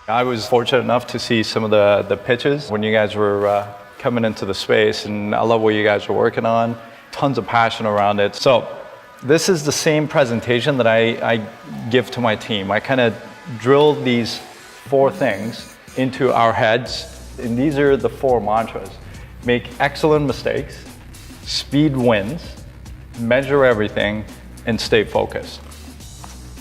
I was fortunate enough to see some of the pitches when you guys were coming into the space, and I love what you guys are working on. Tons of passion around it. So this is the same presentation that I give to my team. I kind of drill these 4 things into our heads, and these are the 4 mantras. Make excellent mistakes, speed wins, measure everything, and stay focused.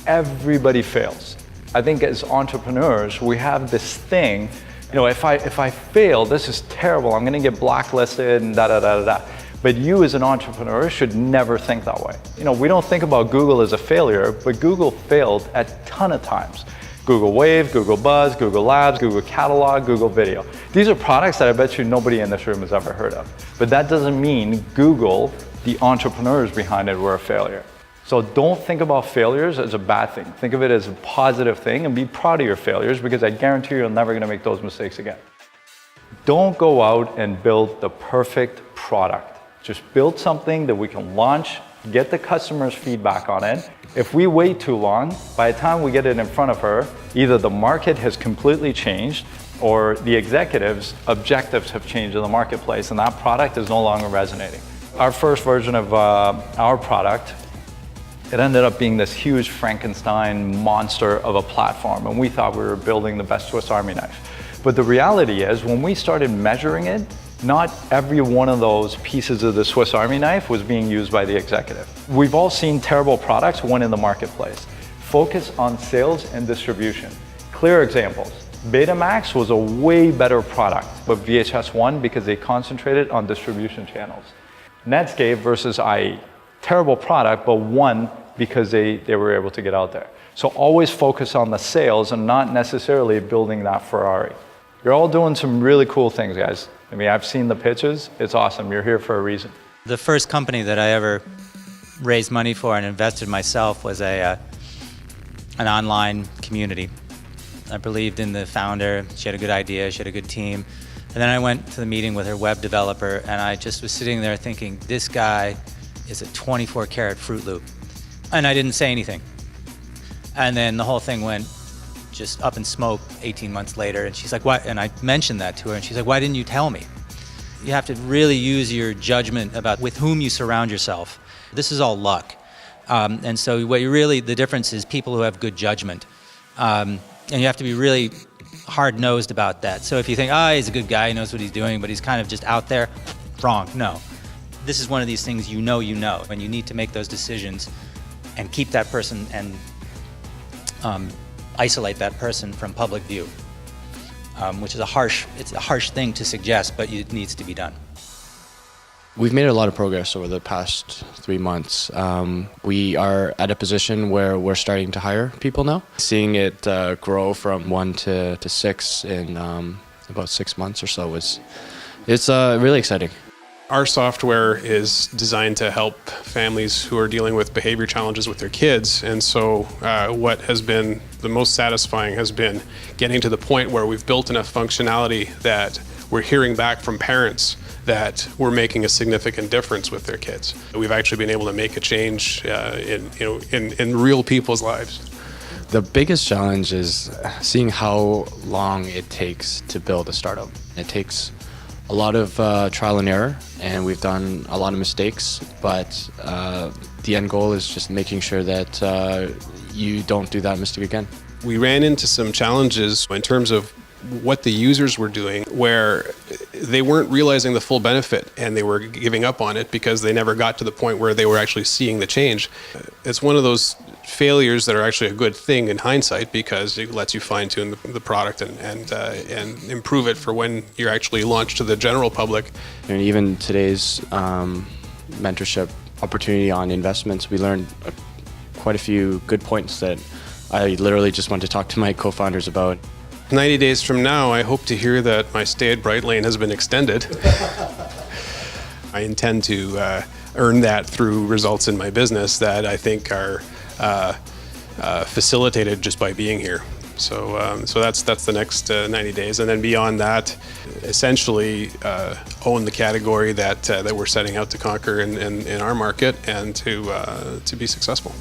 Everybody fails. I think as entrepreneurs, we have this thing, if I fail, this is terrible, I'm gonna get blacklisted and da-da-da-da-da. But you as an entrepreneur should never think that way. We don't think about Google as a failure, but Google failed a ton of times. Google Wave, Google Buzz, Google Labs, Google Catalog, Google Video. These are products that I bet you nobody in this room has ever heard of. But that doesn't mean Google, the entrepreneurs behind it, were a failure. So don't think about failures as a bad thing. Think of it as a positive thing and be proud of your failures, because I guarantee you're never gonna make those mistakes again. Don't go out and build the perfect product. Just build something that we can launch, get the customer's feedback on it. If we wait too long, by the time we get it in front of her, either the market has completely changed or the executives' objectives have changed in the marketplace and that product is no longer resonating. Our first version of our product, it ended up being this huge Frankenstein monster of a platform, and we thought we were building the best Swiss Army knife. But the reality is, when we started measuring it, not every one of those pieces of the Swiss Army knife was being used by the executive. We've all seen terrible products win in the marketplace. Focus on sales and distribution. Clear examples. Betamax was a way better product, but VHS won because they concentrated on distribution channels. Netscape versus IE. Terrible product, but won because they were able to get out there. So always focus on the sales and not necessarily building that Ferrari. You're all doing some really cool things, guys. I mean, I've seen the pitches. It's awesome. You're here for a reason. The first company that I ever raised money for and invested myself was an online community. I believed in the founder. She had a good idea. She had a good team. And then I went to the meeting with her web developer, and I just was sitting there thinking, this guy is a 24-karat Fruit Loop. And I didn't say anything. And then the whole thing went just up in smoke 18 months later, and she's like, "Why?" And I mentioned that to her, and she's like, "Why didn't you tell me?" You have to really use your judgment about with whom you surround yourself. This is all luck. And so the difference is people who have good judgment. And you have to be really hard-nosed about that. So if you think, he's a good guy, he knows what he's doing, but he's kind of just out there, wrong, no. This is one of these things you know, and you need to make those decisions and keep that person and isolate that person from public view, which is a harsh thing to suggest, but it needs to be done. We've made a lot of progress over the past 3 months. We are at a position where we're starting to hire people now. Seeing it grow from 1 to 6 in about 6 months or so it's really exciting. Our software is designed to help families who are dealing with behavior challenges with their kids, and so what has been the most satisfying has been getting to the point where we've built enough functionality that we're hearing back from parents that we're making a significant difference with their kids. We've actually been able to make a change in real people's lives. The biggest challenge is seeing how long it takes to build a startup. It takes a lot of trial and error, and we've done a lot of mistakes, but the end goal is just making sure that you don't do that mistake again. We ran into some challenges in terms of what the users were doing, where they weren't realizing the full benefit and they were giving up on it because they never got to the point where they were actually seeing the change. It's one of those failures that are actually a good thing in hindsight, because it lets you fine-tune the product and improve it for when you're actually launched to the general public. And even today's mentorship opportunity on investments, we learned quite a few good points that I literally just want to talk to my co-founders about. 90 days from now, I hope to hear that my stay at BrightLane has been extended. I intend to earn that through results in my business that I think are facilitated just by being here. So that's the next 90 days, and then beyond that, essentially own the category that we're setting out to conquer in our market and to be successful.